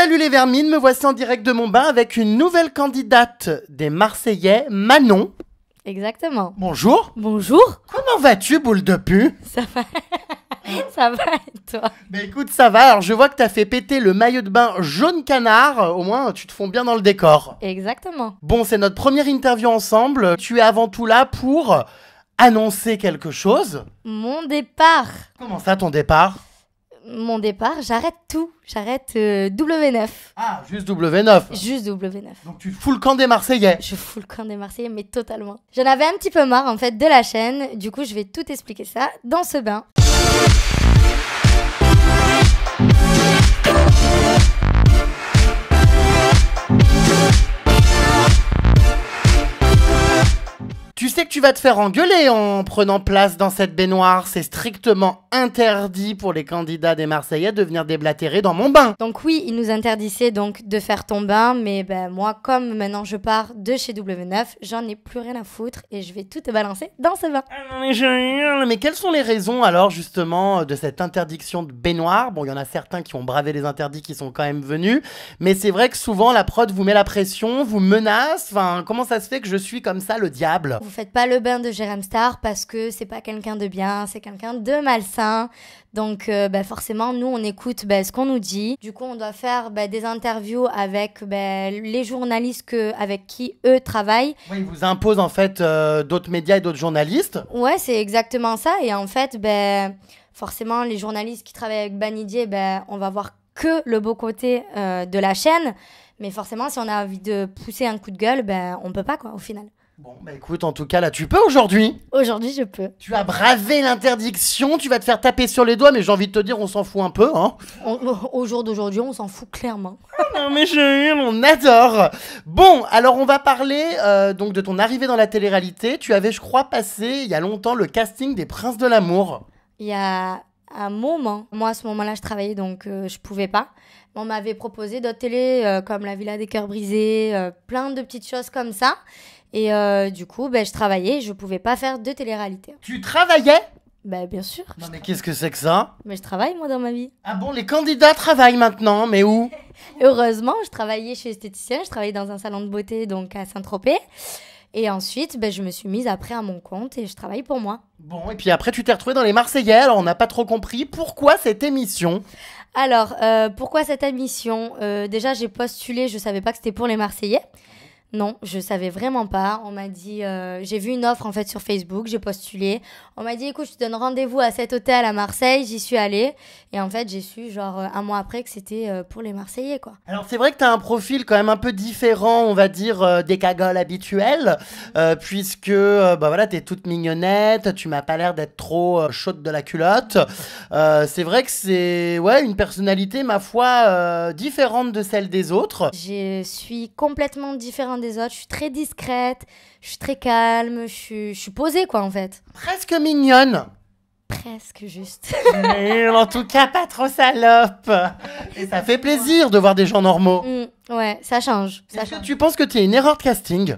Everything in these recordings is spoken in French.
Salut les vermines, me voici en direct de mon bain avec une nouvelle candidate des Marseillais, Manon. Exactement. Bonjour. Bonjour. Comment vas-tu, boule de pu? Ça va. Ça va et toi? Bah écoute, ça va. Alors je vois que t'as fait péter le maillot de bain jaune canard. Au moins, tu te fonds bien dans le décor. Exactement. Bon, c'est notre première interview ensemble. Tu es avant tout là pour annoncer quelque chose. Mon départ. Comment ça, ton départ? Mon départ, j'arrête tout. J'arrête W9. Ah, juste W9. Juste W9. Donc tu fous le camp des Marseillais. Je fous le camp des Marseillais, mais totalement. J'en avais un petit peu marre, en fait, de la chaîne. Du coup, je vais tout expliquer ça dans ce bain. Tu sais que tu vas te faire engueuler en prenant place dans cette baignoire. C'est strictement interdit pour les candidats des Marseillais de venir déblatérer dans mon bain. Donc oui, il nous interdisait donc de faire ton bain, mais ben moi, comme maintenant je pars de chez W9, j'en ai plus rien à foutre et je vais tout te balancer dans ce bain. Mais quelles sont les raisons alors justement de cette interdiction de baignoire? Bon, il y en a certains qui ont bravé les interdits qui sont quand même venus, mais c'est vrai que souvent la prod vous met la pression, vous menace. Enfin, comment ça se fait que je suis comme ça le diable? Vous faites pas le bain de Jérém Star parce que c'est pas quelqu'un de bien, c'est quelqu'un de malsain. Donc forcément, nous, on écoute ce qu'on nous dit. Du coup, on doit faire des interviews avec les journalistes avec qui eux travaillent. Oui, ils vous imposent en fait d'autres médias et d'autres journalistes. Ouais, c'est exactement ça. Et en fait, forcément, les journalistes qui travaillent avec Banidier, on va voir que le beau côté de la chaîne. Mais forcément, si on a envie de pousser un coup de gueule, on peut pas, quoi, au final. Bon, écoute, en tout cas, là, tu peux aujourd'hui. Aujourd'hui, je peux. Tu as bravé l'interdiction, tu vas te faire taper sur les doigts, mais j'ai envie de te dire, on s'en fout un peu, hein. Au jour d'aujourd'hui, on s'en fout clairement. Non, mais on adore. Bon, alors on va parler donc de ton arrivée dans la télé-réalité. Tu avais, je crois, passé il y a longtemps le casting des Princes de l'amour. Il y a un moment, moi à ce moment-là, je travaillais, donc je pouvais pas. On m'avait proposé d'autres télés comme La Villa des Cœurs Brisés, plein de petites choses comme ça. Et du coup, je travaillais, je pouvais pas faire de télé-réalité. Tu travaillais? Bien sûr. Non mais qu'est-ce que c'est que ça? Mais je travaille, moi, dans ma vie. Ah bon, les candidats travaillent maintenant, mais où? Heureusement, je travaillais chez esthéticienne, je travaillais dans un salon de beauté, donc à Saint-Tropez. Et ensuite, je me suis mise après à mon compte et je travaille pour moi. Bon, et puis après, tu t'es retrouvée dans les Marseillais, alors on n'a pas trop compris. Pourquoi cette émission? Alors, pourquoi cette émission? Déjà, j'ai postulé, je savais pas que c'était pour les Marseillais. Non, je savais vraiment pas. On m'a dit, j'ai vu une offre en fait sur Facebook, j'ai postulé. On m'a dit, écoute, je te donne rendez-vous à cet hôtel à Marseille. J'y suis allée et en fait, j'ai su genre un mois après que c'était pour les Marseillais, quoi. Alors c'est vrai que t'as un profil quand même un peu différent, on va dire, des cagoles habituelles, puisque voilà, t'es toute mignonnette, tu m'as pas l'air d'être trop chaude de la culotte. C'est vrai que c'est une personnalité, ma foi, différente de celle des autres. Je suis complètement différente des autres. Je suis très discrète, je suis très calme, je suis posée, quoi, en fait. Presque mignonne. Presque juste. Mais en tout cas, pas trop salope. Et ça fait plaisir de voir des gens normaux. Ouais, ça change. Est-ce que tu penses que tu es une erreur de casting?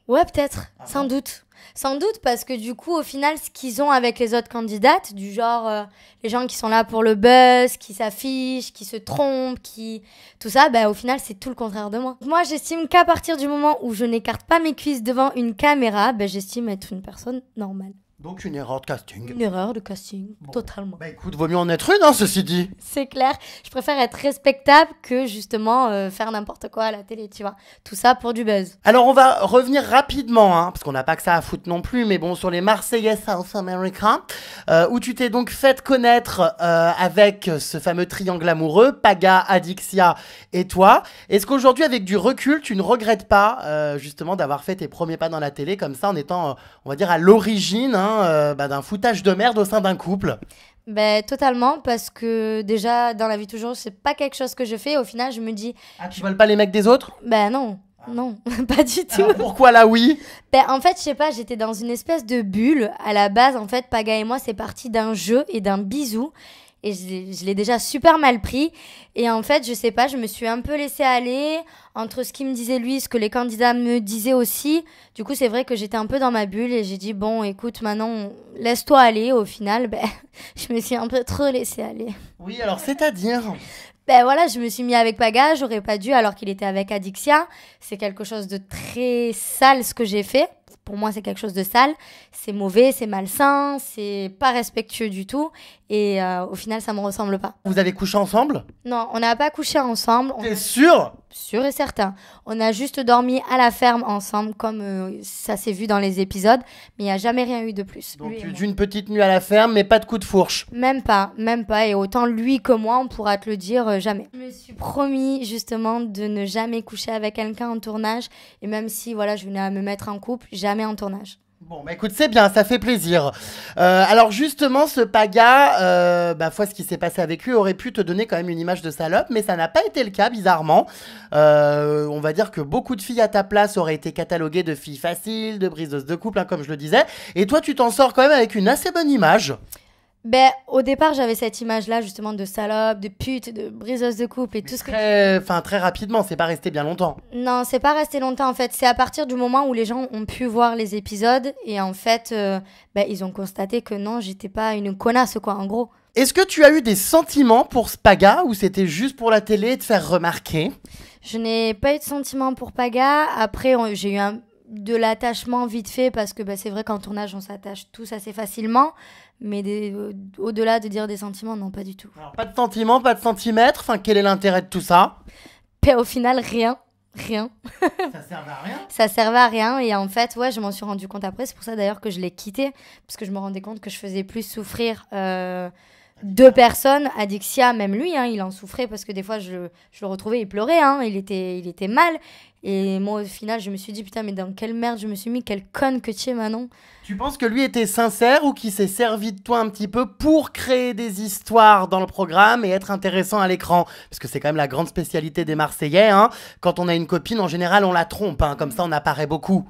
Ouais, peut-être. Sans doute. Sans doute parce que du coup, au final, ce qu'ils ont avec les autres candidates, du genre les gens qui sont là pour le buzz, qui s'affichent, qui se trompent, tout ça, au final, c'est tout le contraire de moi. Moi, j'estime qu'à partir du moment où je n'écarte pas mes cuisses devant une caméra, j'estime être une personne normale. Donc une erreur de casting. Une erreur de casting, totalement. Écoute, vaut mieux en être une, hein, ceci dit. C'est clair, je préfère être respectable que justement faire n'importe quoi à la télé, tu vois. Tout ça pour du buzz. Alors on va revenir rapidement, hein, parce qu'on n'a pas que ça à foutre non plus, mais bon, sur les Marseillais South America, où tu t'es donc fait connaître avec ce fameux triangle amoureux, Paga, Adixia et toi. Est-ce qu'aujourd'hui, avec du recul, tu ne regrettes pas justement d'avoir fait tes premiers pas dans la télé comme ça, en étant, on va dire, à l'origine d'un foutage de merde au sein d'un couple? Totalement, parce que déjà, dans la vie toujours, c'est pas quelque chose que je fais. Au final, je me dis... Ah, tu voles pas les mecs des autres? Non, non, pas du tout. Alors pourquoi là, oui? En fait, je sais pas, j'étais dans une espèce de bulle. À la base, en fait, Paga et moi, c'est parti d'un jeu et d'un bisou. Et je l'ai déjà super mal pris. Et en fait, je sais pas, je me suis un peu laissée aller entre ce qu'il me disait lui, ce que les candidats me disaient aussi. Du coup, c'est vrai que j'étais un peu dans ma bulle et j'ai dit, bon, écoute, maintenant, laisse-toi aller. Au final, je me suis un peu trop laissée aller. Oui, alors c'est-à-dire? Ben voilà, je me suis mis avec Paga, j'aurais pas dû alors qu'il était avec Adixia. C'est quelque chose de très sale ce que j'ai fait. Pour moi, c'est quelque chose de sale. C'est mauvais, c'est malsain, c'est pas respectueux du tout. Et au final, ça me ressemble pas. Vous avez couché ensemble? Non, on n'a pas couché ensemble. T'es sûr? Sûr et certain. On a juste dormi à la ferme ensemble, comme ça s'est vu dans les épisodes. Mais il n'y a jamais rien eu de plus. Donc d'une petite nuit à la ferme, mais pas de coup de fourche. Même pas. Et autant lui que moi, on pourra te le dire, jamais. Je me suis promis justement de ne jamais coucher avec quelqu'un en tournage. Et même si voilà, je venais à me mettre en couple, jamais en tournage. Bon, bah écoute, c'est bien, ça fait plaisir. Alors justement, ce Paga, foi, ce qui s'est passé avec lui aurait pu te donner quand même une image de salope, mais ça n'a pas été le cas, bizarrement. On va dire que beaucoup de filles à ta place auraient été cataloguées de filles faciles, de briseuses de couple, hein, comme je le disais. Et toi, tu t'en sors quand même avec une assez bonne image. Ben, au départ, j'avais cette image-là, justement, de salope, de pute, de briseuse de couple et tout ce que... Très rapidement, c'est pas resté bien longtemps. Non, c'est pas resté longtemps, en fait. C'est à partir du moment où les gens ont pu voir les épisodes et en fait, ils ont constaté que non, j'étais pas une connasse, quoi, en gros. Est-ce que tu as eu des sentiments pour ce Paga ou c'était juste pour la télé et te faire remarquer? Je n'ai pas eu de sentiments pour Paga. Après, j'ai eu de l'attachement vite fait parce que c'est vrai qu'en tournage, on s'attache tous assez facilement. Mais au-delà de dire des sentiments, non, pas du tout. Alors, pas de sentiments, pas de centimètres. Enfin, quel est l'intérêt de tout ça? Au final, rien. Ça servait à rien? Ça servait à rien. Et en fait, ouais, je m'en suis rendu compte après. C'est pour ça d'ailleurs que je l'ai quitté. Parce que je me rendais compte que je faisais plus souffrir deux personnes. Adixia, même lui, hein, il en souffrait parce que des fois, je le retrouvais, il pleurait. Hein, il était mal. Et moi, au final, je me suis dit, putain, mais dans quelle merde je me suis mis? Quelle conne que tu es, Manon. Tu penses que lui était sincère ou qu'il s'est servi de toi un petit peu pour créer des histoires dans le programme et être intéressant à l'écran? Parce que c'est quand même la grande spécialité des Marseillais. Hein. Quand on a une copine, en général, on la trompe. Hein. Comme ça, on apparaît beaucoup.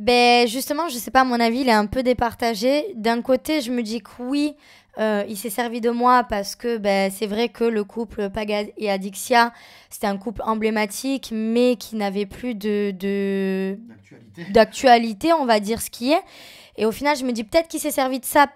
Ben, justement, je sais pas, à mon avis, il est un peu départagé. D'un côté, je me dis que oui, il s'est servi de moi parce que c'est vrai que le couple Paga et Adixia, c'était un couple emblématique, mais qui n'avait plus d'actualité, on va dire ce qui est. Et au final, je me dis peut-être qu'il s'est servi de ça,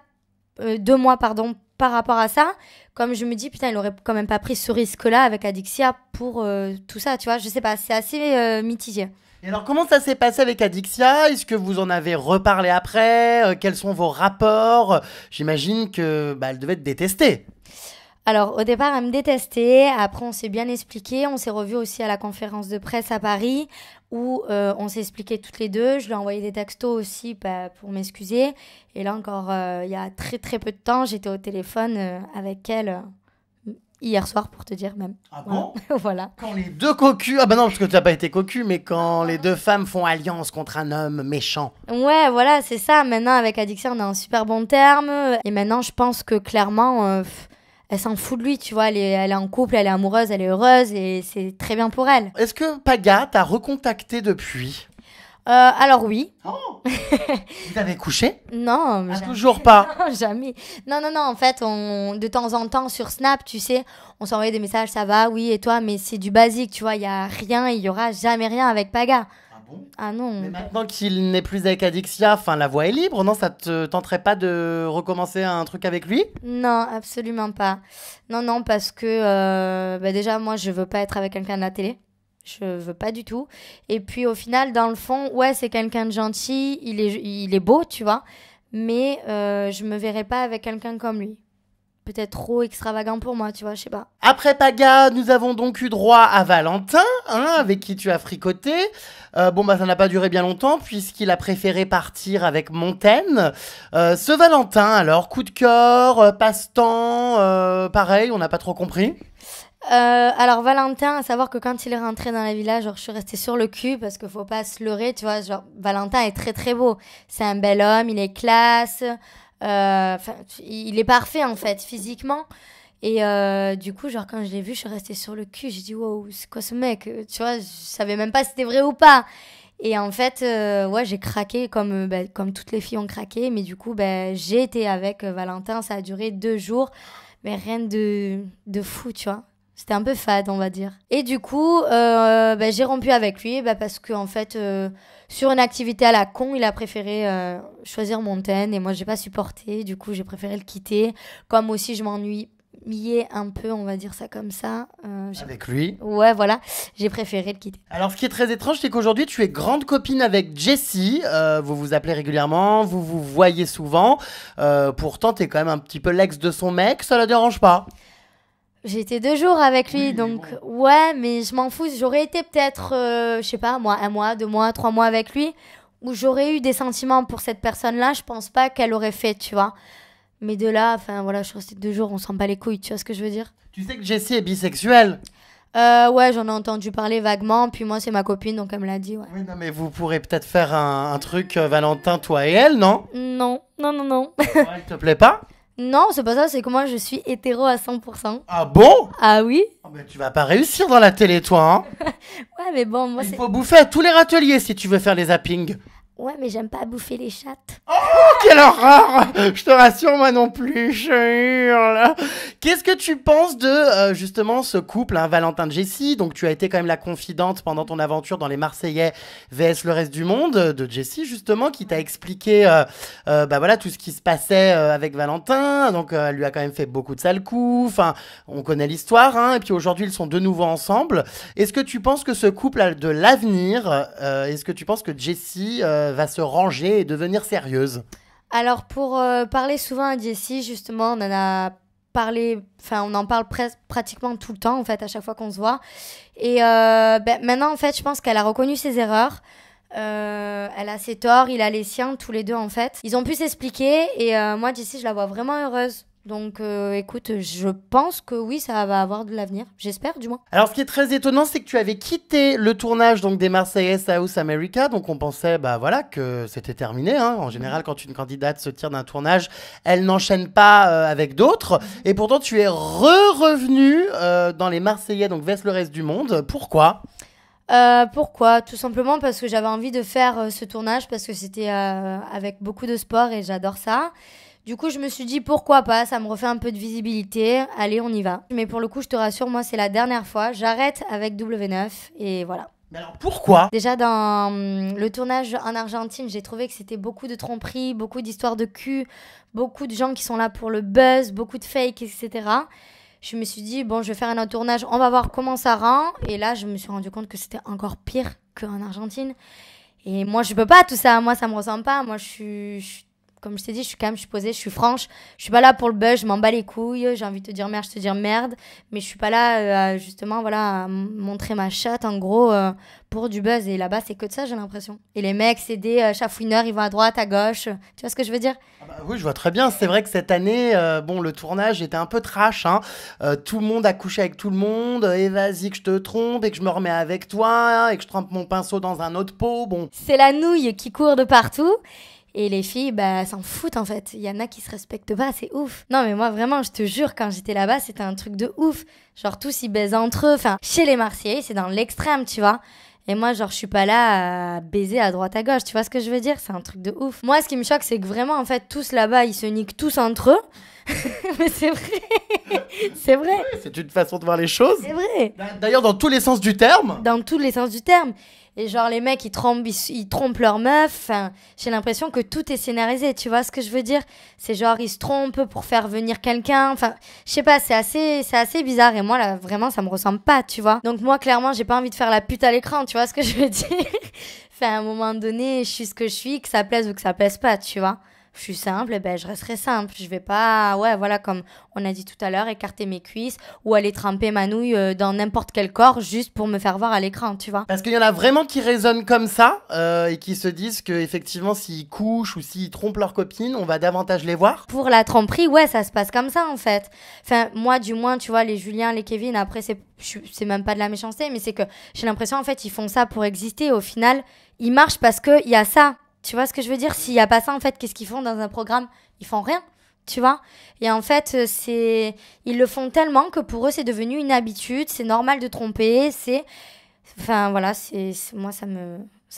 de moi, pardon, par rapport à ça. Comme je me dis, putain, il aurait quand même pas pris ce risque-là avec Adixia pour tout ça, tu vois. Je sais pas, c'est assez mitigé. Et alors, comment ça s'est passé avec Adixia? Est-ce que vous en avez reparlé après? Quels sont vos rapports? J'imagine que elle devait te détester. Alors, au départ, elle me détestait. Après, on s'est bien expliqué. On s'est revus aussi à la conférence de presse à Paris où on s'est expliqué toutes les deux. Je lui ai envoyé des textos aussi pour m'excuser. Et là, encore, il y a très, très peu de temps, j'étais au téléphone avec elle hier soir, pour te dire même. Ah bon? Voilà. Quand les deux cocus... Ah bah non, parce que tu n'as pas été cocu, mais quand les deux femmes font alliance contre un homme méchant. Ouais, voilà, c'est ça. Maintenant, avec Adixia, on a un super bon terme. Et maintenant, je pense que clairement... elle s'en fout de lui, tu vois, elle est en couple, elle est amoureuse, elle est heureuse et c'est très bien pour elle. Est-ce que Paga t'a recontacté depuis? Alors oui. Oh. Vous avez couché? Non. Toujours pas? Non, jamais. Non, en fait, de temps en temps sur Snap, tu sais, on s'envoyait des messages, ça va, oui, et toi, mais c'est du basique, tu vois, il y a rien, il y aura jamais rien avec Paga. Ah non. Mais maintenant qu'il n'est plus avec Adixia, la voie est libre, non? Ça te tenterait pas de recommencer un truc avec lui? Non, absolument pas. Non, parce que déjà, moi, je veux pas être avec quelqu'un de la télé. Je veux pas du tout. Et puis, au final, dans le fond, ouais, c'est quelqu'un de gentil, il est beau, tu vois, mais je me verrais pas avec quelqu'un comme lui. Peut-être trop extravagant pour moi, tu vois, je sais pas. Après Paga, nous avons donc eu droit à Valentin, avec qui tu as fricoté. Ça n'a pas duré bien longtemps, puisqu'il a préféré partir avec Montaigne. Ce Valentin, alors, coup de cœur, passe-temps, pareil, on n'a pas trop compris. Alors Valentin, à savoir que quand il est rentré dans la villa, genre je suis restée sur le cul parce qu'il faut pas se leurrer, tu vois, genre Valentin est très très beau. C'est un bel homme, il est classe, il est parfait en fait, physiquement. Et du coup, genre quand je l'ai vu, je suis restée sur le cul, j'ai dit wow, c'est quoi ce mec? Tu vois, je savais même pas si c'était vrai ou pas. Et en fait, ouais, j'ai craqué comme toutes les filles ont craqué, mais du coup, j'ai été avec Valentin, ça a duré 2 jours, mais rien de fou, tu vois. C'était un peu fade, on va dire. Et du coup, j'ai rompu avec lui parce que en fait, sur une activité à la con, il a préféré choisir Montaigne et moi, j'ai pas supporté. Du coup, j'ai préféré le quitter. Comme aussi, je m'ennuie m'ennuyer un peu, on va dire ça comme ça. Avec lui. Ouais, voilà, j'ai préféré le quitter. Alors, ce qui est très étrange, c'est qu'aujourd'hui, tu es grande copine avec Jessie. Vous vous appelez régulièrement, vous vous voyez souvent. Pourtant, t'es quand même un petit peu l'ex de son mec, ça la dérange pas? J'ai été 2 jours avec lui, Oui, donc bon. ouais, mais je m'en fous. J'aurais été peut-être, je sais pas, moi, 1 mois, 2 mois, 3 mois avec lui, où j'aurais eu des sentiments pour cette personne-là. Je pense pas qu'elle aurait fait, tu vois. Mais de là, enfin voilà, je suis restée 2 jours, on s'en bat les couilles, tu vois ce que je veux dire? Tu sais que Jessie est bisexuelle? Ouais, j'en ai entendu parler vaguement, puis moi, c'est ma copine, donc elle me l'a dit, ouais. Oui, non, mais vous pourrez peut-être faire un truc, Valentin, toi et elle, non? Non, non, non, non. Ouais, elle te plaît pas? Non, c'est pas ça, c'est que moi, je suis hétéro à 100%. Ah bon? Ah oui? Oh, mais tu vas pas réussir dans la télé, toi, hein? Ouais, mais bon, moi, Il c'est... faut bouffer à tous les râteliers si tu veux faire les zappings. Ouais, mais j'aime pas bouffer les chattes. Quelle horreur! Je te rassure, moi non plus, je hurle. Qu'est-ce que tu penses de justement ce couple, hein, Valentin de Jessie? Donc tu as été quand même la confidente pendant ton aventure dans les Marseillais vs le reste du monde de Jessie justement, qui t'a expliqué bah voilà tout ce qui se passait avec Valentin. Donc elle lui a quand même fait beaucoup de sales coups. Enfin, on connaît l'histoire, hein. Et puis aujourd'hui ils sont de nouveau ensemble. Est-ce que tu penses que ce couple a de l'avenir? Est-ce que tu penses que Jessie va se ranger et devenir sérieuse? Alors, pour parler souvent à Jessie, justement, on en a parlé, enfin, on en parle pratiquement tout le temps, en fait, à chaque fois qu'on se voit. Et maintenant, en fait, je pense qu'elle a reconnu ses erreurs. Elle a ses torts, il a les siens, tous les deux, en fait. Ils ont pu s'expliquer et moi, Jessie, je la vois vraiment heureuse. Donc, écoute, je pense que oui, ça va avoir de l'avenir. J'espère, du moins. Alors, ce qui est très étonnant, c'est que tu avais quitté le tournage donc des Marseillais South America. Donc, on pensait, bah voilà, que c'était terminé, hein. En général, quand une candidate se tire d'un tournage, elle n'enchaîne pas avec d'autres. Et pourtant, tu es revenu dans les Marseillais, donc vers le reste du monde. Pourquoi? Pourquoi? Tout simplement parce que j'avais envie de faire ce tournage, parce que c'était avec beaucoup de sport et j'adore ça. Du coup, je me suis dit pourquoi pas, ça me refait un peu de visibilité. Allez, on y va. Mais pour le coup, je te rassure, moi, c'est la dernière fois. J'arrête avec W9 et voilà. Mais alors, pourquoi? Déjà, dans le tournage en Argentine, j'ai trouvé que c'était beaucoup de tromperies, beaucoup d'histoires de cul, beaucoup de gens qui sont là pour le buzz, beaucoup de fake, etc. Je me suis dit, bon, je vais faire un autre tournage, on va voir comment ça rend. Et là, je me suis rendu compte que c'était encore pire qu'en Argentine. Et moi, je peux pas tout ça. Moi, ça me ressemble pas. Moi, comme je t'ai dit, je suis calme, je suis posée, je suis franche. Je suis pas là pour le buzz, je m'en bats les couilles. J'ai envie de te dire merde, je te dire merde. Mais je suis pas là, justement, voilà, à montrer ma chatte, en gros, pour du buzz. Et là-bas, c'est que de ça, j'ai l'impression. Et les mecs, c'est des chafouineurs, ils vont à droite, à gauche. Tu vois ce que je veux dire? Ah bah oui, je vois très bien. C'est vrai que cette année, bon, le tournage était un peu trash, hein. Tout le monde a couché avec tout le monde. Et vas-y que je te trompe et que je me remets avec toi et que je trempe mon pinceau dans un autre pot. Bon. C'est la nouille qui court de partout. Et les filles, bah, s'en foutent en fait. Il y en a qui se respectent pas, c'est ouf. Non, mais moi, vraiment, je te jure, quand j'étais là-bas, c'était un truc de ouf. Genre, tous ils baisent entre eux. Enfin, chez les Marseillais, c'est dans l'extrême, tu vois. Et moi, genre, je suis pas là à baiser à droite à gauche. Tu vois ce que je veux dire? C'est un truc de ouf. Moi, ce qui me choque, c'est que vraiment, en fait, tous là-bas, ils se niquent tous entre eux. Mais c'est vrai. C'est vrai. C'est une façon de voir les choses. C'est vrai. D'ailleurs, dans tous les sens du terme. Dans tous les sens du terme. Et genre, les mecs, ils trompent leur meuf. Enfin, j'ai l'impression que tout est scénarisé. Tu vois ce que je veux dire? C'est genre, ils se trompent pour faire venir quelqu'un. Enfin, je sais pas, c'est assez bizarre. Et moi, là, vraiment, ça me ressemble pas, tu vois. Donc, moi, clairement, j'ai pas envie de faire la pute à l'écran. Tu vois ce que je veux dire? Enfin, à un moment donné, je suis ce que je suis, que ça plaise ou que ça plaise pas, tu vois. Je suis simple, ben je resterai simple. Je vais pas, ouais, voilà, comme on a dit tout à l'heure, écarter mes cuisses ou aller tremper ma nouille dans n'importe quel corps juste pour me faire voir à l'écran, tu vois. Parce qu'il y en a vraiment qui raisonnent comme ça et qui se disent que effectivement, s'ils couchent ou s'ils trompent leur copine, on va davantage les voir. Pour la tromperie, ouais, ça se passe comme ça en fait. Enfin, moi, du moins, tu vois, les Julien, les Kevin, après, c'est même pas de la méchanceté, mais c'est que j'ai l'impression, en fait, ils font ça pour exister. Au final, ils marchent parce qu'il y a ça. Tu vois ce que je veux dire? S'il n'y a pas ça, en fait, qu'est-ce qu'ils font dans un programme? Ils font rien, tu vois? Et en fait, ils le font tellement que pour eux, c'est devenu une habitude. C'est normal de tromper. Enfin, voilà, moi, ça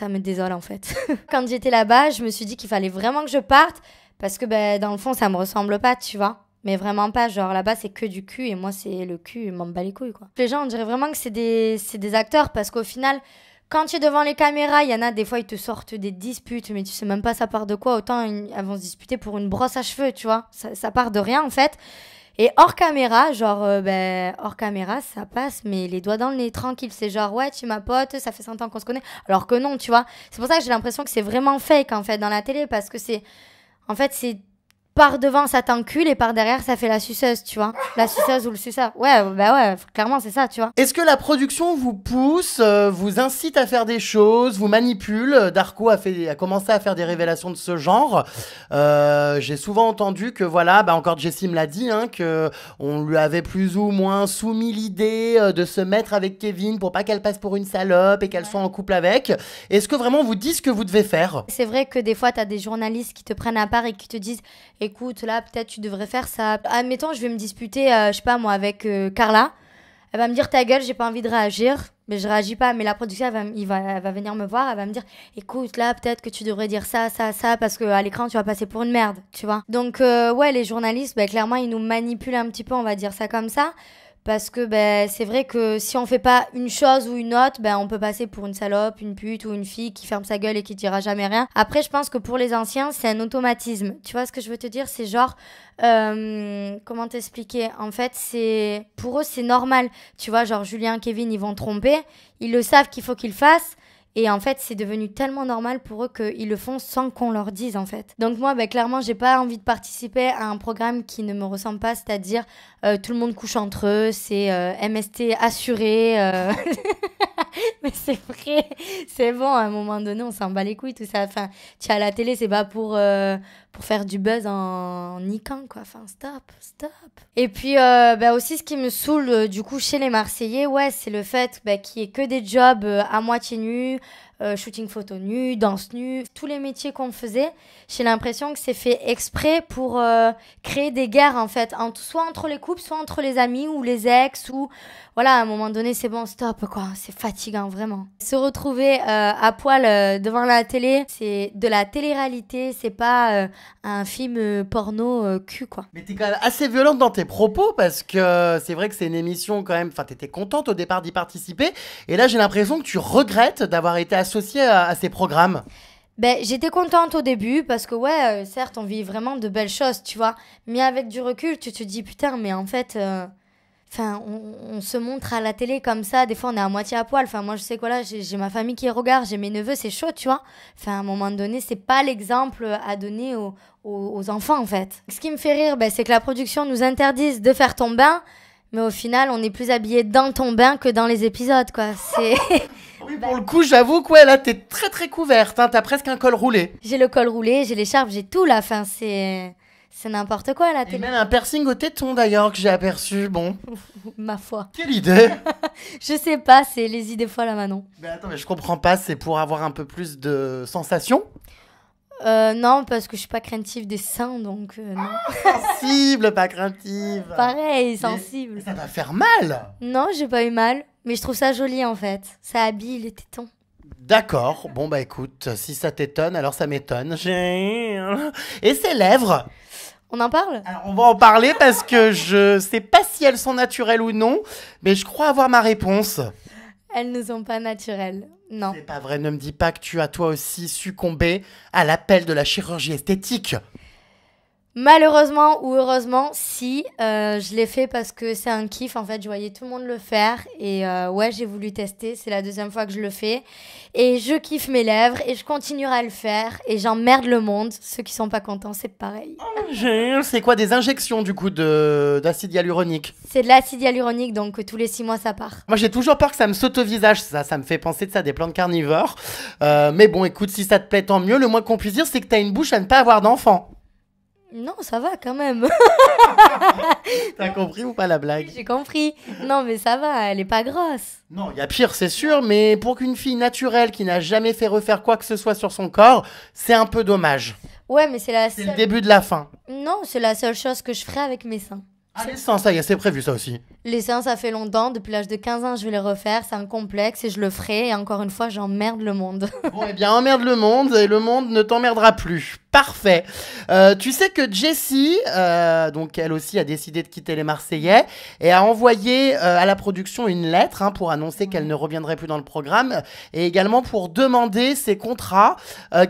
me désole, en fait. Quand j'étais là-bas, je me suis dit qu'il fallait vraiment que je parte parce que, ben, dans le fond, ça me ressemble pas, tu vois? Mais vraiment pas, genre là-bas c'est que du cul et moi c'est le cul, m'en bat les couilles quoi. Les gens on dirait vraiment que c'est des acteurs parce qu'au final, quand tu es devant les caméras, il y en a des fois ils te sortent des disputes mais tu sais même pas ça part de quoi, autant elles vont se disputer pour une brosse à cheveux, tu vois. Ça part de rien en fait. Et hors caméra, hors caméra, ça passe, mais les doigts dans le nez, tranquille. C'est genre, ouais, tu es ma pote, ça fait 100 ans qu'on se connaît. Alors que non, tu vois. C'est pour ça que j'ai l'impression que c'est vraiment fake, en fait, dans la télé, parce que c'est par devant, ça t'encule et par derrière, ça fait la suceuse, tu vois. La suceuse ou le suceur. Ouais, clairement, c'est ça, tu vois. Est-ce que la production vous pousse, vous incite à faire des choses, vous manipule? Darko a commencé à faire des révélations de ce genre. J'ai souvent entendu que, voilà, encore Jessie me l'a dit, hein, que on lui avait plus ou moins soumis l'idée de se mettre avec Kevin pour pas qu'elle passe pour une salope et qu'elle soit en couple avec. Est-ce que vraiment vous dites ce que vous devez faire? C'est vrai que des fois, t'as des journalistes qui te prennent à part et qui te disent écoute, là, peut-être tu devrais faire ça. Admettons, je vais me disputer, je sais pas moi, avec Carla. Elle va me dire ta gueule, j'ai pas envie de réagir. Mais je réagis pas. Mais la production, elle va venir me voir. Elle va me dire écoute, là, peut-être que tu devrais dire ça, parce qu'à l'écran, tu vas passer pour une merde, tu vois. Donc, ouais, les journalistes, clairement, ils nous manipulent un petit peu, on va dire ça comme ça. Parce que c'est vrai que si on fait pas une chose ou une autre, on peut passer pour une salope, une pute ou une fille qui ferme sa gueule et qui dira jamais rien. Après, je pense que pour les anciens, c'est un automatisme. Tu vois ce que je veux te dire? C'est genre, comment t'expliquer? En fait, pour eux, c'est normal. Tu vois, genre Julien, Kevin, ils vont tromper. Ils le savent qu'il faut qu'ils le fassent. Et en fait, c'est devenu tellement normal pour eux qu'ils le font sans qu'on leur dise, en fait. Donc moi, clairement, j'ai pas envie de participer à un programme qui ne me ressemble pas, c'est-à-dire tout le monde couche entre eux, c'est MST assuré. Mais c'est vrai, c'est bon, à un moment donné, on s'en bat les couilles, tout ça. Enfin, tu es à la télé, c'est pas pour faire du buzz en niquant, quoi. Enfin, stop. Et puis, aussi, ce qui me saoule, du coup, chez les Marseillais, ouais, c'est le fait qu'il y ait que des jobs à moitié nus, shooting photo nu, danse nue, tous les métiers qu'on faisait, j'ai l'impression que c'est fait exprès pour créer des guerres, en fait, soit entre les couples, soit entre les amis ou les ex, ou voilà, à un moment donné, c'est bon, stop, quoi, c'est fatigant, vraiment. Se retrouver à poil devant la télé, c'est de la télé-réalité, c'est pas un film porno cul, quoi. Mais t'es quand même assez violente dans tes propos, parce que c'est vrai que c'est une émission quand même, enfin t'étais contente au départ d'y participer, et là j'ai l'impression que tu regrettes d'avoir été associée à ces programmes. J'étais contente au début parce que ouais, certes, on vit vraiment de belles choses, tu vois. Mais avec du recul, tu te dis putain, mais en fait, on se montre à la télé comme ça. Des fois, on est à moitié à poil. Enfin, moi, je sais quoi là, j'ai ma famille qui regarde, j'ai mes neveux, c'est chaud, tu vois. Enfin, à un moment donné, c'est pas l'exemple à donner aux enfants, en fait. Ce qui me fait rire, c'est que la production nous interdise de faire ton bain. Mais au final, on est plus habillé dans ton bain que dans les épisodes, quoi. C'est... Oui, pour le coup, j'avoue que ouais, là, t'es très très couverte, hein. T'as presque un col roulé. J'ai le col roulé, j'ai l'écharpe, j'ai tout là. Enfin, c'est n'importe quoi, la télé. Et même un piercing au téton, d'ailleurs, que j'ai aperçu. Bon. Ma foi. Quelle idée. Je sais pas, c'est les idées folles à Manon. Mais attends, mais je comprends pas, c'est pour avoir un peu plus de sensations? Non, parce que je suis pas craintive des seins, donc non. Sensible, pas craintive. Pareil, sensible. Mais ça va faire mal. Non, j'ai pas eu mal, mais je trouve ça joli en fait. Ça habille les tétons. D'accord, bon écoute, si ça t'étonne, alors ça m'étonne. Et ses lèvres? On en parle? Alors on va en parler parce que je sais pas si elles sont naturelles ou non, mais je crois avoir ma réponse. Elles ne sont pas naturelles, non. C'est pas vrai, ne me dis pas que tu as toi aussi succombé à l'appel de la chirurgie esthétique. Malheureusement ou heureusement, si, je l'ai fait parce que c'est un kiff, en fait, je voyais tout le monde le faire et ouais, j'ai voulu tester, c'est la deuxième fois que je le fais et je kiffe mes lèvres et je continuerai à le faire et j'emmerde le monde, ceux qui sont pas contents, c'est pareil. C'est quoi, des injections du coup d'acide hyaluronique? C'est de l'acide hyaluronique, donc tous les 6 mois ça part. Moi j'ai toujours peur que ça me saute au visage, ça me fait penser de ça des plantes carnivores, mais bon écoute, si ça te plaît tant mieux, le moins qu'on puisse dire c'est que t'as une bouche à ne pas avoir d'enfant. Non, ça va quand même. T'as compris ou pas la blague? J'ai compris. Non, mais ça va, elle est pas grosse. Non, il y a pire, c'est sûr, mais pour qu'une fille naturelle qui n'a jamais fait refaire quoi que ce soit sur son corps, c'est un peu dommage. Ouais, mais c'est C'est le début de la fin. Non, c'est la seule chose que je ferai avec mes seins. Ah, les seins, ça y est, c'est prévu ça aussi. Les seins, ça fait longtemps. Depuis l'âge de 15 ans, je vais les refaire. C'est un complexe et je le ferai. Et encore une fois, j'emmerde le monde. Bon, eh bien, emmerde le monde et le monde ne t'emmerdera plus. Parfait. Tu sais que Jessie, donc elle aussi a décidé de quitter les Marseillais et a envoyé à la production une lettre pour annoncer qu'elle ne reviendrait plus dans le programme et également pour demander ses contrats.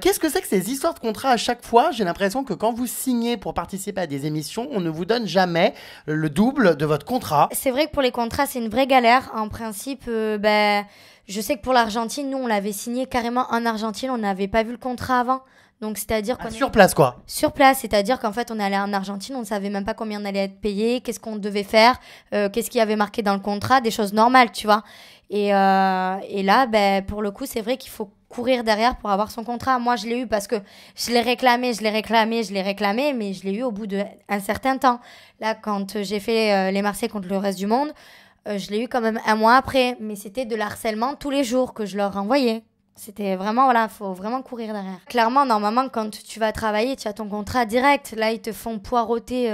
Qu'est-ce que c'est que ces histoires de contrats à chaque fois? J'ai l'impression que quand vous signez pour participer à des émissions, on ne vous donne jamais le double de votre contrat. C'est vrai que pour les contrats, c'est une vraie galère. En principe, je sais que pour l'Argentine, nous, on l'avait signé carrément en Argentine. On n'avait pas vu le contrat avant. Donc, c'est-à-dire qu'on Sur place, quoi. Sur place, c'est-à-dire qu'en fait, on est allé en Argentine, on ne savait même pas combien on allait être payé, qu'est-ce qu'on devait faire, qu'est-ce qu'il y avait marqué dans le contrat, des choses normales, tu vois. Et là, pour le coup, c'est vrai qu'il faut courir derrière pour avoir son contrat. Moi, je l'ai eu parce que je l'ai réclamé, mais je l'ai eu au bout d'un certain temps. Là, quand j'ai fait les Marseillais contre le reste du monde, je l'ai eu quand même un mois après, mais c'était de l'harcèlement tous les jours que je leur renvoyais. C'était vraiment, voilà, faut vraiment courir derrière. Clairement, normalement, quand tu vas travailler, tu as ton contrat direct. Là, ils te font poireauter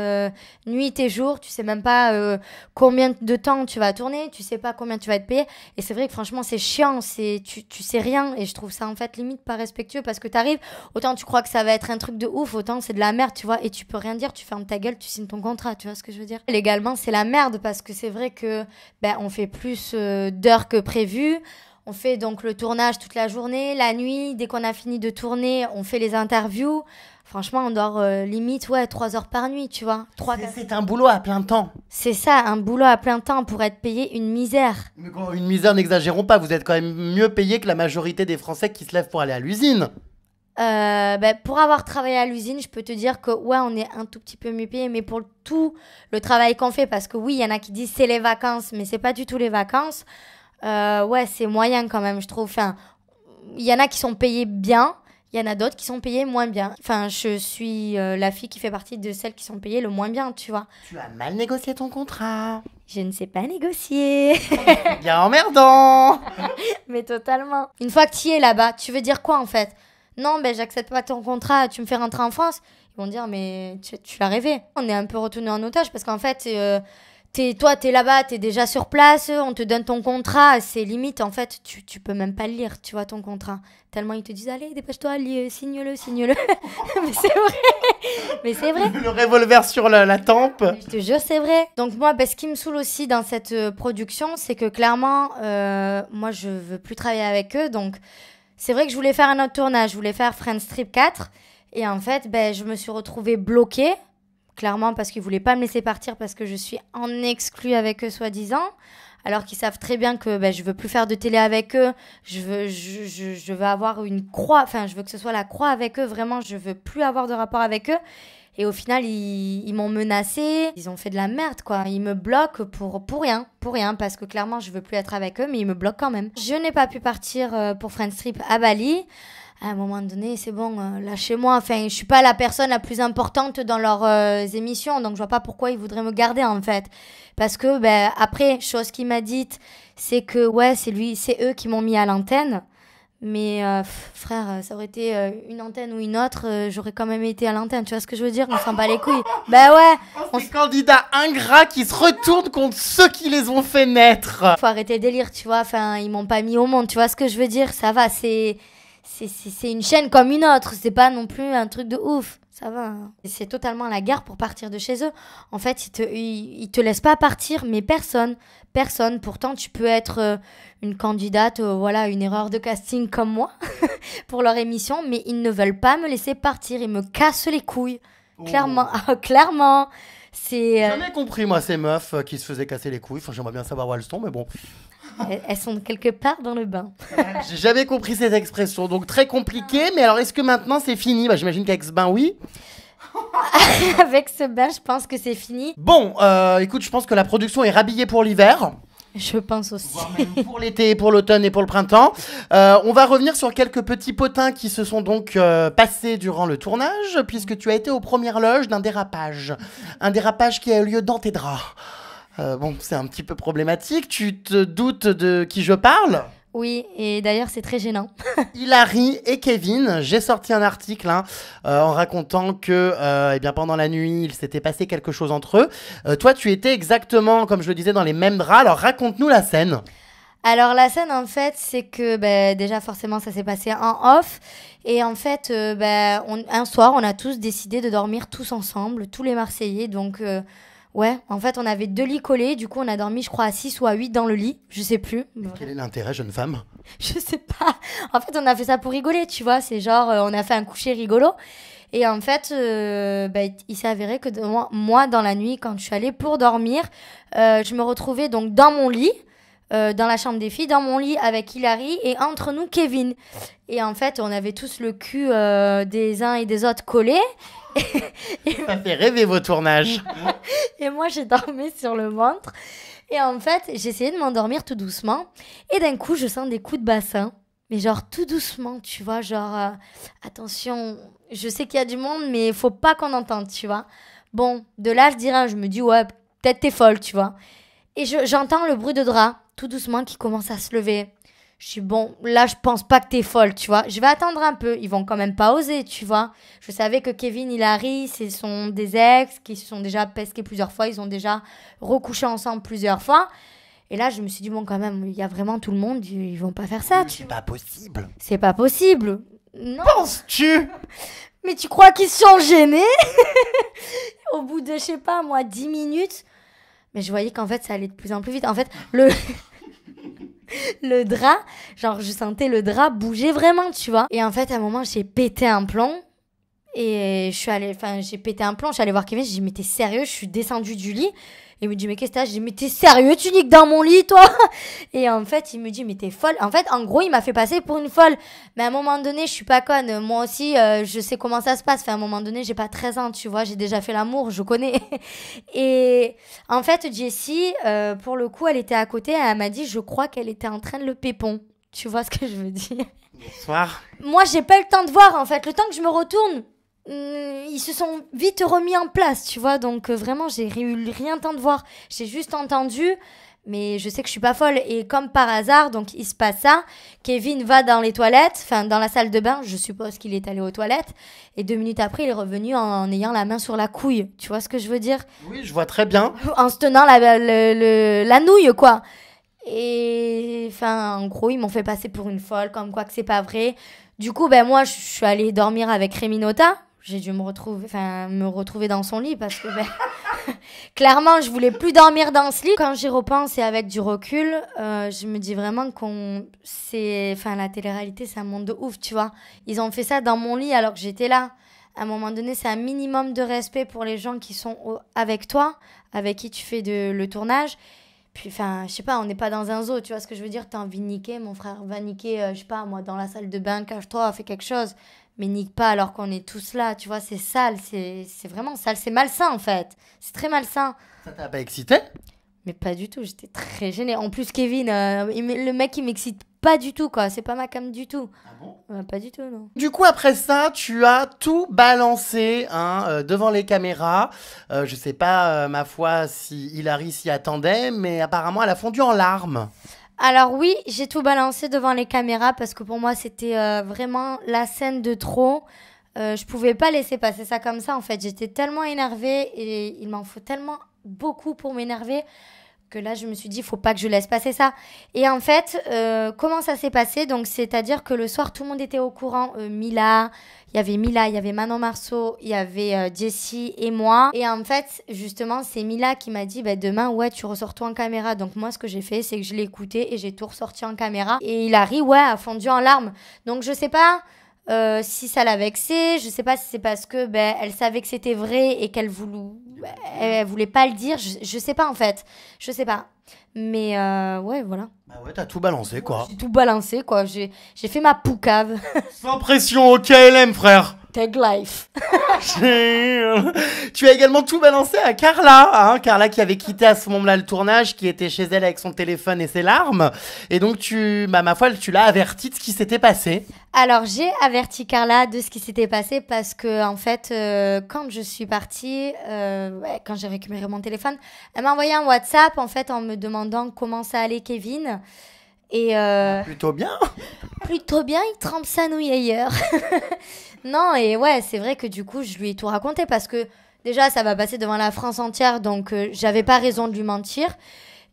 nuit et jour. Tu sais même pas combien de temps tu vas tourner. Tu sais pas combien tu vas être payé. Et c'est vrai que franchement, c'est chiant. Tu sais rien. Et je trouve ça, en fait, limite pas respectueux parce que t'arrives, autant tu crois que ça va être un truc de ouf, autant c'est de la merde, tu vois. Et tu peux rien dire. Tu fermes ta gueule, tu signes ton contrat. Tu vois ce que je veux dire? Légalement, c'est la merde parce que c'est vrai que, on fait plus d'heures que prévu. On fait donc le tournage toute la journée, la nuit. Dès qu'on a fini de tourner, on fait les interviews. Franchement, on dort limite 3 heures par nuit, tu vois. C'est un boulot à plein temps. C'est ça, un boulot à plein temps pour être payé une misère. Mais une misère, n'exagérons pas. Vous êtes quand même mieux payé que la majorité des Français qui se lèvent pour aller à l'usine. Pour avoir travaillé à l'usine, je peux te dire que on est un tout petit peu mieux payé, mais pour tout le travail qu'on fait, parce que oui, il y en a qui disent c'est les vacances, mais c'est pas du tout les vacances. C'est moyen quand même, je trouve. Enfin, il y en a qui sont payés bien, il y en a d'autres qui sont payés moins bien. Enfin, je suis la fille qui fait partie de celles qui sont payées le moins bien, tu vois. Tu as mal négocié ton contrat. Je ne sais pas négocier. Bien emmerdant. Mais totalement. Une fois que tu y es là-bas, tu veux dire quoi en fait? Non, j'accepte pas ton contrat, tu me fais rentrer en France. Ils vont dire, mais tu l'as rêvé. On est un peu retenu en otage parce qu'en fait, t'es là-bas, t'es déjà sur place, on te donne ton contrat, c'est limite, en fait, tu peux même pas le lire, tu vois, ton contrat. Tellement ils te disent, allez, dépêche-toi, signe-le. Mais c'est vrai. Le revolver sur la tempe. Je te jure, c'est vrai. Donc moi, ce qui me saoule aussi dans cette production, c'est que clairement, moi, je veux plus travailler avec eux, donc c'est vrai que je voulais faire un autre tournage, je voulais faire Friends Trip 4, et en fait, je me suis retrouvée bloquée. Clairement, parce qu'ils ne voulaient pas me laisser partir parce que je suis en exclu avec eux, soi-disant. Alors qu'ils savent très bien que je ne veux plus faire de télé avec eux. Je veux avoir une croix. Enfin, je veux que ce soit la croix avec eux. Vraiment, je ne veux plus avoir de rapport avec eux. Et au final, ils m'ont menacée. Ils ont fait de la merde, quoi. Ils me bloquent pour rien. Pour rien, parce que clairement, je ne veux plus être avec eux, mais ils me bloquent quand même. Je n'ai pas pu partir pour Friends Trip à Bali. À un moment donné, c'est bon, lâchez-moi. Enfin, je suis pas la personne la plus importante dans leurs émissions, donc je vois pas pourquoi ils voudraient me garder en fait. Parce que après, chose qu'il m'a dite, c'est que c'est eux qui m'ont mis à l'antenne. Mais frère, ça aurait été une antenne ou une autre, j'aurais quand même été à l'antenne. Tu vois ce que je veux dire? On s'en bat les couilles. Ces candidats ingrats qui se retournent contre ceux qui les ont fait naître. Faut arrêter le délire, tu vois. Enfin, ils m'ont pas mis au monde. Tu vois ce que je veux dire? Ça va, c'est une chaîne comme une autre, c'est pas non plus un truc de ouf, ça va. C'est totalement la guerre pour partir de chez eux. En fait, ils te laissent pas partir, mais personne. Pourtant, tu peux être une candidate, une erreur de casting comme moi pour leur émission, mais ils ne veulent pas me laisser partir, ils me cassent les couilles. Clairement. C'est. J'ai jamais compris, moi, ces meufs qui se faisaient casser les couilles. Enfin, j'aimerais bien savoir où elles sont, mais bon. Elles sont quelque part dans le bain. J'ai jamais compris cette expression, donc très compliqué. Mais alors, est-ce que maintenant c'est fini? J'imagine qu'avec ce bain, oui. Avec ce bain, je pense que c'est fini. Bon, écoute, je pense que la production est rhabillée pour l'hiver. Je pense aussi. Voire même pour l'été, pour l'automne et pour le printemps. On va revenir sur quelques petits potins qui se sont donc passés durant le tournage, puisque tu as été aux premières loges d'un dérapage. Un dérapage qui a eu lieu dans tes draps. C'est un petit peu problématique. Tu te doutes de qui je parle? Oui, et d'ailleurs, c'est très gênant. Hilary et Kevin, j'ai sorti un article en racontant que pendant la nuit, il s'était passé quelque chose entre eux. Toi, tu étais exactement, comme je le disais, dans les mêmes draps. Alors, raconte-nous la scène. Alors la scène en fait c'est que déjà forcément ça s'est passé en off et en fait un soir on a tous décidé de dormir tous ensemble, tous les Marseillais donc ouais en fait on avait 2 lits collés du coup on a dormi je crois à 6 ou à 8 dans le lit, je sais plus. Quel est l'intérêt, jeune femme? Je sais pas, en fait on a fait ça pour rigoler tu vois, c'est genre on a fait un coucher rigolo et en fait il s'est avéré que moi dans la nuit quand je suis allée pour dormir je me retrouvais donc dans mon lit. Dans la chambre des filles, dans mon lit avec Hilary et entre nous Kevin. Et en fait, on avait tous le cul des uns et des autres collés. Ça fait rêver vos tournages. Et moi, j'ai dormi sur le ventre. Et en fait, j'essayais de m'endormir tout doucement. Et d'un coup, je sens des coups de bassin. Mais genre tout doucement, tu vois. Genre, attention, je sais qu'il y a du monde, mais il faut pas qu'on entende, tu vois. Bon, de là, je me dis, ouais, peut-être t'es folle, tu vois. Et j'entends le bruit de drap, tout doucement, qui commence à se lever. Je dis, bon, là, je pense pas que t'es folle, tu vois. Je vais attendre un peu. Ils vont quand même pas oser, tu vois. Je savais que Kevin, Hilary, ce sont des ex qui se sont déjà pesqués plusieurs fois. Ils ont déjà recouché ensemble plusieurs fois. Et là, je me suis dit, bon, quand même, il y a vraiment tout le monde. Ils vont pas faire ça, tu vois. C'est pas possible. C'est pas possible. Non. Penses-tu? Mais tu crois qu'ils se sont gênés? Au bout de, je sais pas, moi, 10 minutes... Mais je voyais qu'en fait, ça allait de plus en plus vite. En fait, le drap, genre, je sentais le drap bouger vraiment, tu vois. Et en fait, à un moment, j'ai pété un plomb. Et j'ai pété un plomb. Je suis allée voir Kevin. J'ai dit, mais t'es sérieux? Je suis descendue du lit. Et il me dit, mais qu'est-ce que t'as? J'ai dit, mais t'es sérieux? Tu niques dans mon lit, toi? Et en fait, il me dit, mais t'es folle. En fait, en gros, il m'a fait passer pour une folle. Mais à un moment donné, je suis pas conne. Moi aussi, je sais comment ça se passe. Enfin, à un moment donné, j'ai pas 13 ans, tu vois. J'ai déjà fait l'amour, je connais. Et en fait, Jessie, pour le coup, elle était à côté. Elle m'a dit, je crois qu'elle était en train de le pépon. Tu vois ce que je veux dire? Bonsoir. Moi, j'ai pas eu le temps de voir, en fait. Le temps que je me retourne, ils se sont vite remis en place, tu vois. Donc, vraiment, j'ai eu rien le temps de voir. J'ai juste entendu, mais je sais que je suis pas folle. Et comme par hasard, donc, il se passe ça. Kevin va dans les toilettes, enfin, dans la salle de bain. Je suppose qu'il est allé aux toilettes. Et 2 minutes après, il est revenu en ayant la main sur la couille. Tu vois ce que je veux dire? Oui, je vois très bien. En se tenant la nouille, quoi. Et enfin, en gros, ils m'ont fait passer pour une folle, comme quoi que c'est pas vrai. Du coup, moi, je suis allée dormir avec Réminota. J'ai dû me retrouver dans son lit parce que, clairement, je voulais plus dormir dans ce lit. Quand j'y repense et avec du recul, je me dis vraiment la télé-réalité, c'est un monde de ouf, tu vois. Ils ont fait ça dans mon lit alors que j'étais là. À un moment donné, c'est un minimum de respect pour les gens qui sont avec toi, avec qui tu fais le tournage. Puis, je sais pas, on n'est pas dans un zoo, tu vois ce que je veux dire? T'as envie de niquer, mon frère va niquer, je sais pas, moi, dans la salle de bain, cache-toi, fais quelque chose. Mais nique pas alors qu'on est tous là, tu vois, c'est sale, c'est vraiment sale, c'est malsain en fait. C'est très malsain. Ça t'a pas excité? Mais pas du tout, j'étais très gênée. En plus, Kevin, le mec, il m'excite pas du tout, quoi. C'est pas ma cam du tout. Ah bon? Pas du tout, non. Du coup, après ça, tu as tout balancé devant les caméras. Je sais pas, ma foi, si Hilary s'y attendait, mais apparemment, elle a fondu en larmes. Alors oui, j'ai tout balancé devant les caméras parce que pour moi, c'était vraiment la scène de trop. Je pouvais pas laisser passer ça comme ça, en fait. J'étais tellement énervée et il m'en faut tellement beaucoup pour m'énerver que là, je me suis dit, faut pas que je laisse passer ça. Et en fait, comment ça s'est passé? Donc, c'est-à-dire que le soir, tout le monde était au courant. Mila, il y avait Manon Marceau, il y avait Jessie et moi. Et en fait, justement, c'est Mila qui m'a dit, demain, ouais, tu ressors tout en caméra. Donc, moi, ce que j'ai fait, c'est que je l'ai écouté et j'ai tout ressorti en caméra. Et Hilary, ouais, a fondu en larmes. Donc, je sais pas... si ça l'a vexée, je sais pas si c'est parce que elle savait que c'était vrai et qu'elle voulait pas le dire, je sais pas en fait, je sais pas. Mais ouais, voilà. Bah ouais, t'as tout balancé quoi. J'ai tout balancé quoi, j'ai fait ma poucave. Sans pression au KLM frère. Tag life. Tu as également tout balancé à Carla, Carla qui avait quitté à ce moment-là le tournage, qui était chez elle avec son téléphone et ses larmes. Et donc ma foi, tu l'as avertie de ce qui s'était passé. Alors j'ai averti Carla de ce qui s'était passé parce que en fait, quand je suis partie, quand j'ai récupéré mon téléphone, elle m'a envoyé un WhatsApp en fait en me demandant comment ça allait Kevin. Et plutôt bien. Plutôt bien, il trempe sa nouille ailleurs. Non, et ouais, c'est vrai que du coup, je lui ai tout raconté parce que déjà, ça va passer devant la France entière, donc j'avais pas raison de lui mentir.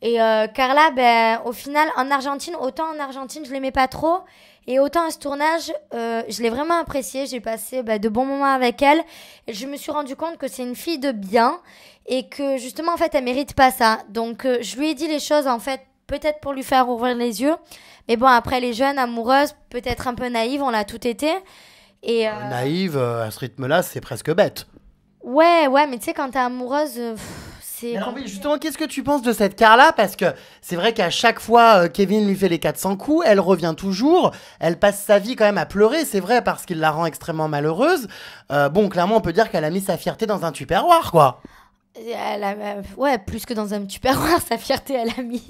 Et Carla, ben, au final, autant en Argentine, je l'aimais pas trop. Et autant à ce tournage, je l'ai vraiment appréciée. J'ai passé de bons moments avec elle. Et je me suis rendu compte que c'est une fille de bien. Et que justement, en fait, elle mérite pas ça. Donc, je lui ai dit les choses, en fait, peut-être pour lui faire ouvrir les yeux. Mais bon, après, les jeunes, amoureuses, peut-être un peu naïves, on l'a tout été. Et, Naïve, à ce rythme-là, c'est presque bête. ouais, mais tu sais, quand t'es amoureuse, c'est... Alors oui, justement, qu'est-ce que tu penses de cette Carla? Parce que c'est vrai qu'à chaque fois, Kevin lui fait les 400 coups, elle revient toujours, elle passe sa vie quand même à pleurer, c'est vrai, parce qu'il la rend extrêmement malheureuse. Bon, clairement, on peut dire qu'elle a mis sa fierté dans un tupperware, quoi. Ouais, plus que dans un tupperware, sa fierté, elle a mis.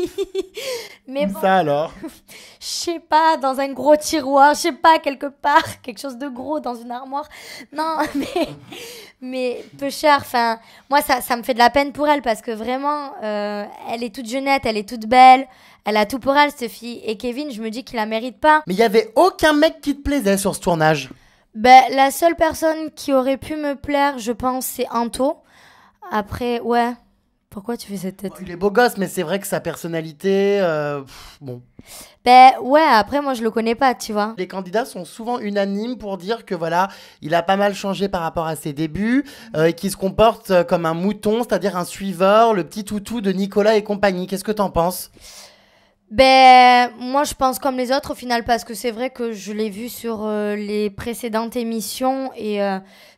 Mais bon, Ça alors? je sais pas, dans un gros tiroir, je sais pas, quelque part, quelque chose de gros dans une armoire. Non, mais peu cher. Enfin, moi, ça me fait de la peine pour elle parce que vraiment, elle est toute jeunette, elle est toute belle, elle a tout pour elle, cette fille. Et Kevin, je me dis qu'il la mérite pas. Mais il y avait aucun mec qui te plaisait sur ce tournage. Ben, la seule personne qui aurait pu me plaire, je pense, c'est Anto. Après, ouais. Pourquoi tu fais cette tête? Il est beau gosse, mais c'est vrai que sa personnalité, bon. Ben ouais, après moi je le connais pas, tu vois. Les candidats sont souvent unanimes pour dire que voilà, il a pas mal changé par rapport à ses débuts et qu'il se comporte comme un mouton, c'est-à-dire un suiveur, le petit toutou de Nicolas et compagnie. Qu'est-ce que t'en penses? Ben moi je pense comme les autres au final parce que c'est vrai que je l'ai vu sur les précédentes émissions et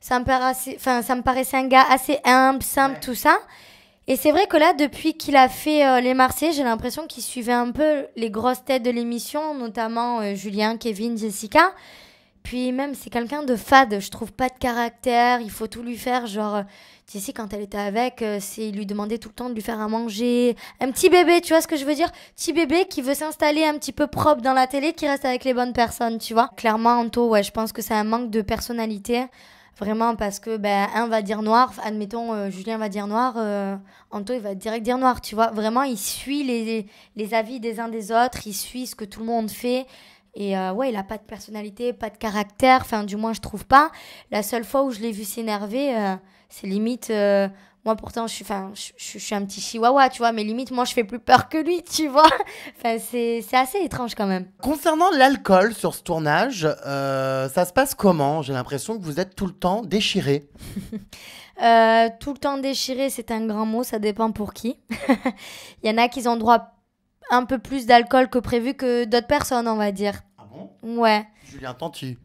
ça me paraissait un gars assez humble, simple, Ouais. tout ça. Et c'est vrai que là, depuis qu'il a fait les Marseillais, j'ai l'impression qu'il suivait un peu les grosses têtes de l'émission, notamment Julien, Kevin, Jessica. Puis même, c'est quelqu'un de fade, je trouve pas de caractère, il faut tout lui faire, genre... Jessie, quand elle était avec, il lui demandait tout le temps de lui faire à manger. Un petit bébé, tu vois ce que je veux dire? Petit bébé qui veut s'installer un petit peu propre dans la télé, qui reste avec les bonnes personnes, tu vois? Clairement, Anto, ouais, je pense que c'est un manque de personnalité. Vraiment, parce que, ben, un va dire noir, admettons, Julien va dire noir, Anto, il va direct dire noir, tu vois? Vraiment, il suit les avis des uns des autres, il suit ce que tout le monde fait. Et ouais, il a pas de personnalité, pas de caractère, enfin, du moins, je trouve pas. La seule fois où je l'ai vu s'énerver, c'est limite... moi, pourtant, je suis un petit chihuahua, tu vois, mais limite, moi, je fais plus peur que lui, tu vois. Enfin, c'est assez étrange quand même. Concernant l'alcool sur ce tournage, ça se passe comment? J'ai l'impression que vous êtes tout le temps déchirés. Tout le temps déchiré, c'est un grand mot, ça dépend pour qui. Il y en a qui ont droit un peu plus d'alcool que prévu que d'autres personnes, on va dire. Ah bon? Ouais. Julien Tanti.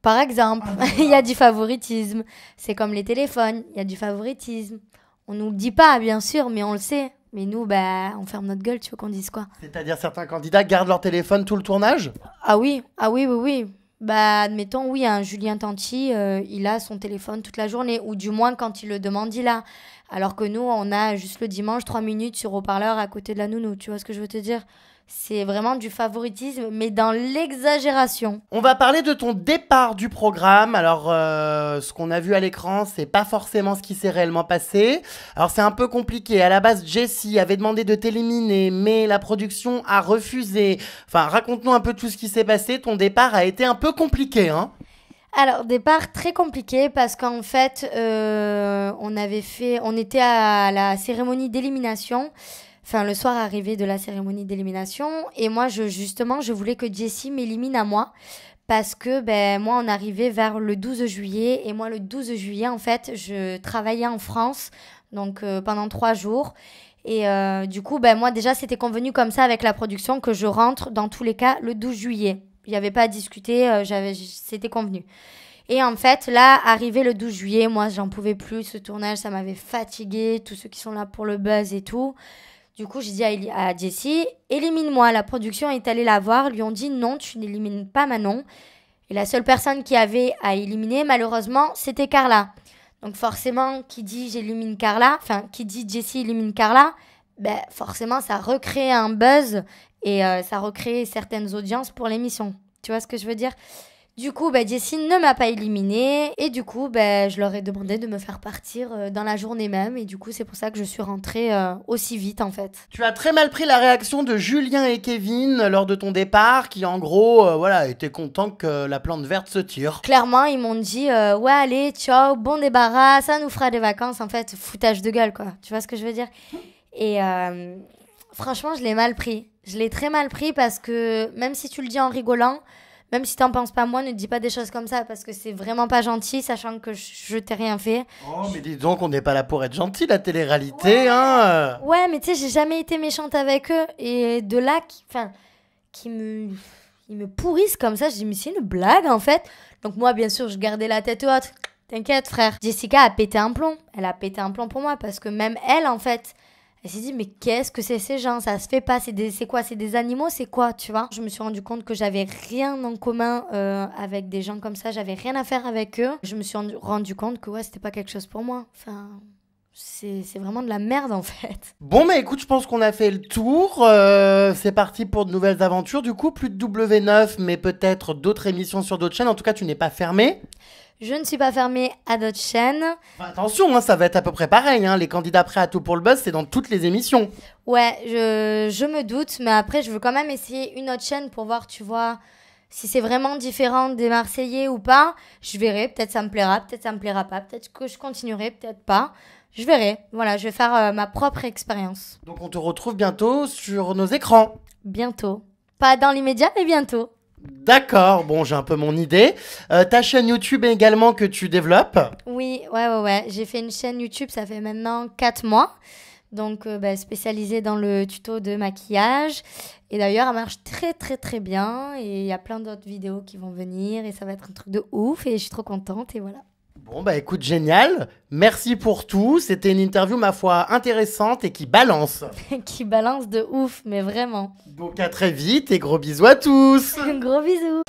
Par exemple, il y a du favoritisme. C'est comme les téléphones, il y a du favoritisme. On nous le dit pas, bien sûr, mais on le sait. Mais nous, bah, on ferme notre gueule, tu veux qu'on dise quoi? C'est-à-dire certains candidats gardent leur téléphone tout le tournage? Ah oui, oui. Bah, admettons, oui, un Julien Tanti, il a son téléphone toute la journée, ou du moins quand il le demande, il a. Alors que nous, on a juste le dimanche 3 minutes sur haut-parleur à côté de la nounou, tu vois ce que je veux te dire? C'est vraiment du favoritisme, mais dans l'exagération. On va parler de ton départ du programme. Alors, ce qu'on a vu à l'écran, c'est pas forcément ce qui s'est réellement passé. Alors, c'est un peu compliqué. À la base, Jessie avait demandé de t'éliminer, mais la production a refusé. Enfin, raconte-nous un peu tout ce qui s'est passé. Ton départ a été un peu compliqué, hein? Alors, départ très compliqué parce qu'en fait, on était à la cérémonie d'élimination. Enfin, le soir arrivé de la cérémonie d'élimination. Et moi, je voulais que Jessie m'élimine à moi. Parce que, ben, moi, on arrivait vers le 12 juillet. Et moi, le 12 juillet, en fait, je travaillais en France. Donc, pendant 3 jours. Et du coup, ben, moi, déjà, c'était convenu comme ça avec la production que je rentre, dans tous les cas, le 12 juillet. Il n'y avait pas à discuter, c'était convenu. Et en fait, là, arrivé le 12 juillet, moi, j'en pouvais plus. Ce tournage, ça m'avait fatiguée. Tous ceux qui sont là pour le buzz et tout. Du coup, j'ai dit à Jessie, élimine-moi. La production est allée la voir, lui ont dit non, tu n'élimines pas Manon. Et la seule personne qui avait à éliminer, malheureusement, c'était Carla. Donc forcément, qui dit j'élimine Carla, enfin, qui dit Jessie élimine Carla, ben forcément, ça recrée un buzz et ça recrée certaines audiences pour l'émission. Tu vois ce que je veux dire? Du coup, Jessie ne m'a pas éliminée et du coup, je leur ai demandé de me faire partir dans la journée même et du coup, c'est pour ça que je suis rentrée aussi vite en fait. Tu as très mal pris la réaction de Julien et Kevin lors de ton départ, qui en gros, voilà, étaient contents que la plante verte se tire. Clairement, ils m'ont dit ouais, allez, ciao, bon débarras, ça nous fera des vacances. En fait, foutage de gueule quoi. Tu vois ce que je veux dire? Et Franchement, je l'ai mal pris. Je l'ai très mal pris parce que même si tu le dis en rigolant, même si t'en penses pas moi, ne dis pas des choses comme ça parce que c'est vraiment pas gentil, sachant que je t'ai rien fait. Oh, mais dis donc, on n'est pas là pour être gentil, la télé-réalité, hein. Ouais, mais tu sais, j'ai jamais été méchante avec eux. Et de là, ils me pourrissent comme ça, je dis, mais c'est une blague en fait. Donc moi, bien sûr, je gardais la tête haute. T'inquiète, frère. Jessica a pété un plomb. Elle a pété un plomb pour moi parce que même elle, en fait, elle s'est dit, mais qu'est-ce que c'est ces gens? Ça se fait pas. C'est quoi? C'est des animaux? C'est quoi? Tu vois? Je me suis rendu compte que j'avais rien en commun avec des gens comme ça. J'avais rien à faire avec eux. Je me suis rendu compte que ouais, c'était pas quelque chose pour moi. Enfin, c'est vraiment de la merde en fait. Bon, mais écoute, je pense qu'on a fait le tour. C'est parti pour de nouvelles aventures. Du coup, plus de W9, mais peut-être d'autres émissions sur d'autres chaînes. En tout cas, tu n'es pas fermé. Je ne suis pas fermée à d'autres chaînes. Enfin, attention, hein, ça va être à peu près pareil. Hein. Les candidats prêts à tout pour le buzz, c'est dans toutes les émissions. Ouais, je me doute, mais après, je veux quand même essayer une autre chaîne pour voir, tu vois, si c'est vraiment différent des Marseillais ou pas. Je verrai, peut-être ça me plaira, peut-être ça me plaira pas, peut-être que je continuerai, peut-être pas. Je verrai. Voilà, je vais faire ma propre expérience. Donc on te retrouve bientôt sur nos écrans. Bientôt. Pas dans l'immédiat, mais bientôt. D'accord, bon, j'ai un peu mon idée. Ta chaîne YouTube également que tu développes. Oui, ouais. J'ai fait une chaîne YouTube, ça fait maintenant 4 mois. Donc, spécialisée dans le tuto de maquillage. Et d'ailleurs, elle marche très, très, très bien. Et il y a plein d'autres vidéos qui vont venir. Et ça va être un truc de ouf. Et je suis trop contente. Et voilà. Bon, bah écoute, génial. Merci pour tout. C'était une interview, ma foi, intéressante et qui balance. Qui balance de ouf, mais vraiment. Donc à très vite et gros bisous à tous. Gros bisous.